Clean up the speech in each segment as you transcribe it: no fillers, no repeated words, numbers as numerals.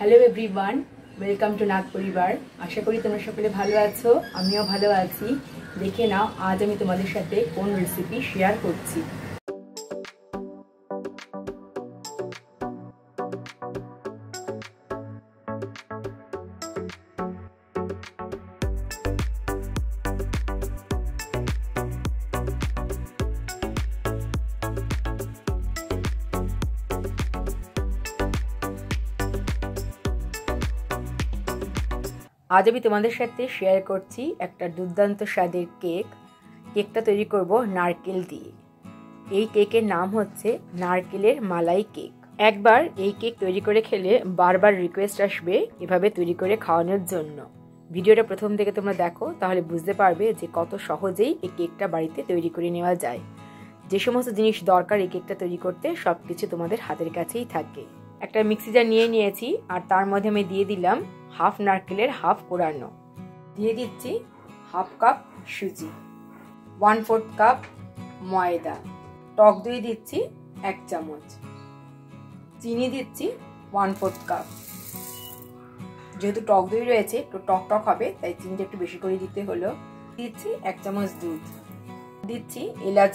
Hello everyone, welcome to নাগ পরিবার। আশা করি তোমরা সকলে ভালো আছো, আমিও ভালো আছি। দেখে নাও আজ আমি তোমাদের সাথে কোন রেসিপি শেয়ার করছি। আজ আমি তোমাদের সাথে শেয়ার করছি একটা দুর্দান্ত স্বাদের কেকটা তৈরি করব নারকেল দিয়ে। এই কেকের নাম হচ্ছে নারকেলের মালাই কেক। একবার এই কেক তৈরি করে খেলে বারবার রিকোয়েস্ট আসবে এভাবে তৈরি করে খাওয়ানোর জন্য। ভিডিওটা প্রথম থেকে তোমরা দেখো, তাহলে বুঝতে পারবে যে কত সহজেই এই কেকটা বাড়িতে তৈরি করে নেওয়া যায়। যে সমস্ত জিনিস দরকার এই কেকটা তৈরি করতে সবকিছু তোমাদের হাতের কাছেই থাকে। একটা মিক্সি জার নিয়ে নিয়েছি, আর তার মধ্যে আমি দিয়ে দিলাম হাফ নারকেলের হাফ কোরানো, দিয়ে দিচ্ছি হাফ কাপ সুজি, 1/4 কাপ ময়দা, টক দই দিচ্ছি 1 চামচ, চিনি দিচ্ছি 1/4 কাপ। যেহেতু টক দই রয়েছে একটু টক টক হবে, তাই চিনিটা একটু বেশি করে দিতে হলো। দিচ্ছি 1 চামচ দুধ, দিচ্ছি এলাচ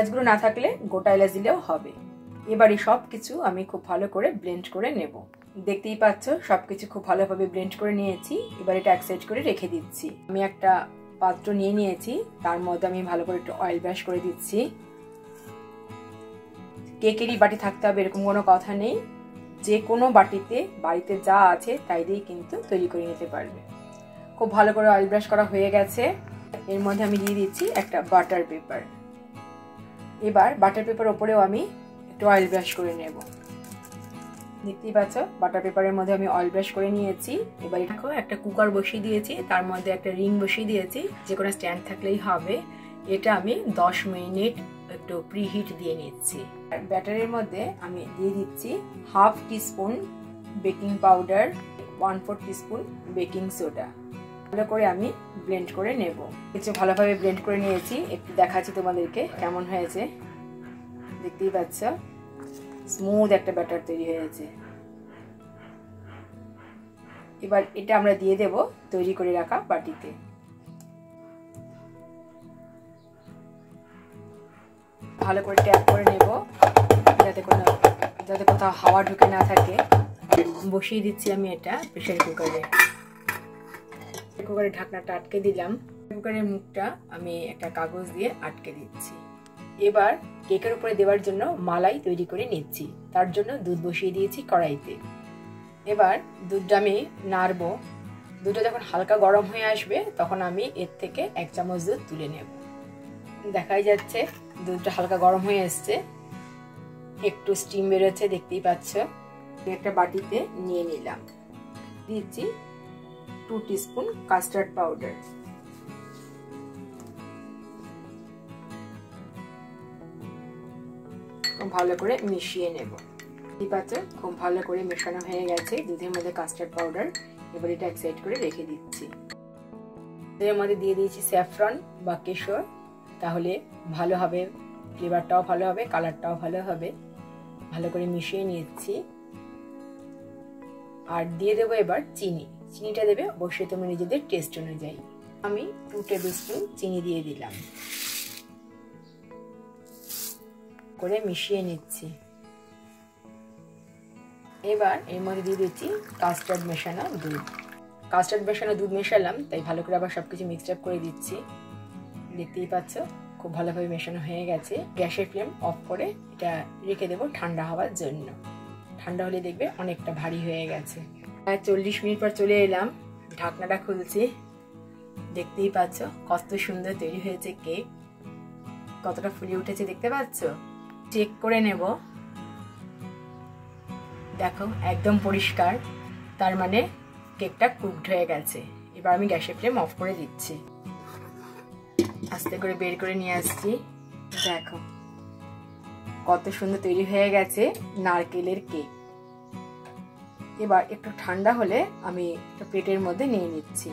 গুঁড়ো না থাকলে গোটা এলাচ দিলেও হবে। এবারে সবকিছু আমি খুব ভালো করে ব্লেন্ড করে নেব। দেখতেই পাচ্ছ সবকিছু খুব ভালোভাবে ব্লেন্ড করে নিয়েছি। এবার এটা এক সাইড করে রেখে দিচ্ছি। আমি একটা পাত্র নিয়ে নিয়েছি, তার মধ্যে আমি ভালো করে একটু অয়েল ব্রাশ করে দিচ্ছি। কেকেরই বাটি থাকতে হবে এরকম কোনো কথা নেই, যে কোনো বাটিতে বাড়িতে যা আছে তাই দিয়ে কিন্তু তৈরি করে নিতে পারবে। খুব ভালো করে অয়েল ব্রাশ করা হয়ে গেছে। এর মধ্যে আমি দিয়ে দিচ্ছি একটা বাটার পেপার। এবার বাটার পেপার ওপরেও আমি একটু অয়েল ব্রাশ করে নেব। দেখতেই পাচ্ছ বাটার পেপারের মধ্যে আমি অয়েল ব্রাশ করে নিয়েছি। এবার দেখো একটা কুকার বসিয়ে দিয়েছি, তার মধ্যে একটা রিং বসিয়ে দিয়েছি, যে কোনো স্ট্যান্ড থাকলেই হবে। এটা আমি 10 মিনিট একটু প্রিহিট দিয়ে নিচ্ছি। আর ব্যাটারের মধ্যে আমি দিয়ে দিচ্ছি half teaspoon baking powder, 1/4 teaspoon baking soda. ভালো করে আমি ব্লেন্ড করে নেব। কিছু ভালোভাবে ব্লেন্ড করে নিয়েছি, একটু দেখাচ্ছি তোমাদেরকে কেমন হয়েছে। দেখতেই পাচ্ছ স্মুথ একটা ব্যাটার তৈরি হয়েছে। এবার এটা আমরা দিয়ে দেব তৈরি করে রাখা বাটিতে। ভালো করে ট্যাপ করে নেব, যাতে কোথাও হাওয়া ঢুকে না থাকে। বসিয়ে দিচ্ছি আমি এটা প্রেসার কুকারের ঢাকনাটা আটকে দিলাম। কুকারের মুখটা আমি একটা কাগজ দিয়ে আটকে দিচ্ছি। এবার কেকের উপরে দেওয়ার জন্য মালাই তৈরি করে নিচ্ছি। তার জন্য দুধ বসিয়ে দিয়েছি কড়াইতে। এবার দুধটা আমি নাড়বো। দুধটা যখন হালকা গরম হয়ে আসবে তখন আমি এর থেকে 1 চামচ দুধ তুলে নেব। দেখাই যাচ্ছে দুধটা হালকা গরম হয়ে এসছে, একটু স্টিম বেরোচ্ছে, দেখতেই পাচ্ছ। একটা বাটিতে নিয়ে নিলাম। দিচ্ছি 2 টিস্পুন কাস্টার্ড পাউডার, ভালো করে মিশিয়ে নেব। ঠিক আছে, খুব ভালো করে মেশানো হয়ে গেছে দুধের মধ্যে কাস্টার্ড পাউডার। এবার এটা এক সাইড করে রেখে দিচ্ছি। এর মধ্যে দিয়ে দিয়েছি স্যাফরন বা কেশর, তাহলে ভালো হবে, ফ্লেভারটাও ভালো হবে, কালারটাও ভালো হবে। ভালো করে মিশিয়ে নিচ্ছি। আর দিয়ে দেবো এবার চিনিটা দেবে অবশ্যই তোমরা নিজেদের টেস্ট অনুযায়ী। আমি 2 টেবিল স্পুন চিনি দিয়ে দিলাম, করে মিশিয়ে নিচ্ছি। এবার এর মধ্যে দিয়ে দিচ্ছি কাস্টার্ড মেশানো দুধ মেশালাম, তাই ভালো করে আবার সবকিছু মিক্সড আপ করে দিচ্ছি। দেখতেই পাচ্ছ খুব ভালোভাবে মেশানো হয়ে গেছে। গ্যাসের ফ্লেম অফ করে এটা রেখে দেবো ঠান্ডা হওয়ার জন্য। ঠান্ডা হলে দেখবে অনেকটা ভারী হয়ে গেছে। 40 মিনিট পর চলে এলাম, ঢাকনাটা খুলছি। দেখতেই পাচ্ছ কত সুন্দর তৈরি হয়েছে কেক, কতটা ফুলে উঠেছে দেখতে পাচ্ছ। চেক করে নেব, দেখো একদম পরিষ্কার, তার মানে কেকটা কুকড হয়ে গেছে। এবার আমি গ্যাসের ফ্লেম অফ করে দিচ্ছি। আস্তে করে বের করে নিয়ে আসছি। দেখো কত সুন্দর তৈরি হয়ে গেছে নারকেলের কেক। এবার একটু ঠান্ডা হলে আমি একটা প্লেটের মধ্যে নিয়ে নিচ্ছি।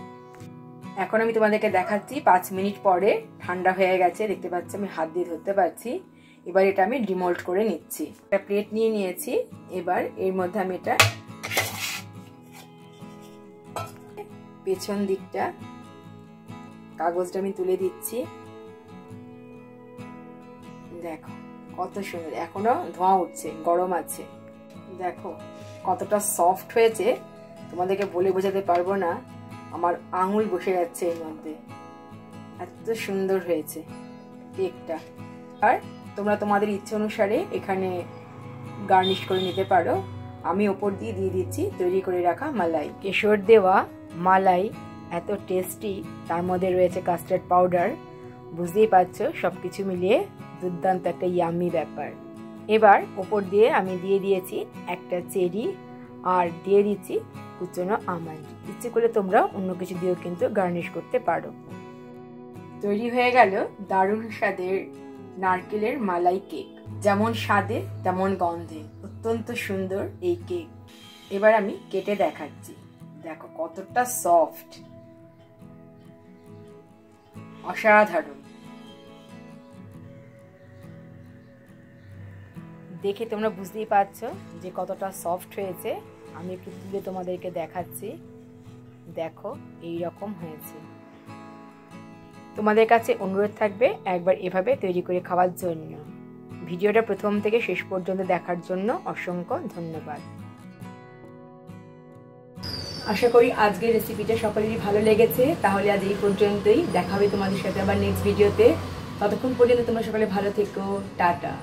এখন আমি তোমাদেরকে দেখাচ্ছি 5 মিনিট পরে ঠান্ডা হয়ে গেছে। দেখতে পাচ্ছ আমি হাত দিয়ে ধরতে পারছি। এবার এটা আমি ডিমোল্ড করে নিচ্ছি। একটা প্লেট নিয়ে নিয়েছি। এবার এর মধ্যে আমি এটা পেছন দিকটা, কাগজটা আমি তুলে দিচ্ছি। দেখো কত সুন্দর, এখনো ধোঁয়া উঠছে, গরম আছে। দেখো কতটা সফট হয়েছে, তোমাদেরকে বলে বোঝাতে পারবো না। আমার আঙুল বসে যাচ্ছে এর মধ্যে, এত সুন্দর হয়েছে কেকটা। আর তোমরা তোমাদের ইচ্ছে অনুসারে এখানে গার্নিশ করে নিতে পারো। আমি ওপর দিয়ে দিচ্ছি তৈরি করে রাখা মালাই। কেশর দেওয়া মালাই এত টেস্টি, তার মধ্যে রয়েছে কাস্টার্ড পাউডার। বুঝতেই পারছো সবকিছু মিলিয়ে দুর্দান্ত একটা ইয়াম্মি ব্যাপার। এবার ওপর দিয়ে আমি দিয়ে দিয়েছি একটা চেরি, আর দিয়ে দিচ্ছি কুচনো আমন্ড। ইচ্ছে করলে তোমরা অন্য কিছু দিয়েও কিন্তু গার্নিশ করতে পারো। তৈরি হয়ে গেল দারুণ স্বাদের নারকেলের মালাই কেক। যেমন স্বাদে তেমন গন্ধে অত্যন্ত সুন্দর এই কেক। এবার আমি কেটে দেখাচ্ছি। দেখো কতটা সফট, অসাধারণ। দেখে তোমরা বুঝতেই পারছো যে কতটা সফট হয়েছে। আমি একটু তুলে তোমাদেরকে দেখাচ্ছি। দেখো এই রকম হয়েছে। তোমাদের কাছে অনুরোধ থাকবে একবার এভাবে তৈরি করে খাওয়ার জন্য। ভিডিওটা প্রথম থেকে শেষ পর্যন্ত দেখার জন্য অসংখ্য ধন্যবাদ। আশা করি আজকের রেসিপিটা সকলেরই ভালো লেগেছে। তাহলে আজ এই পর্যন্তই, দেখা হবে তোমাদের সাথে আবার নেক্সট ভিডিওতে। ততক্ষণ পর্যন্ত তোমরা সকলে ভালো থেকো, টাটা।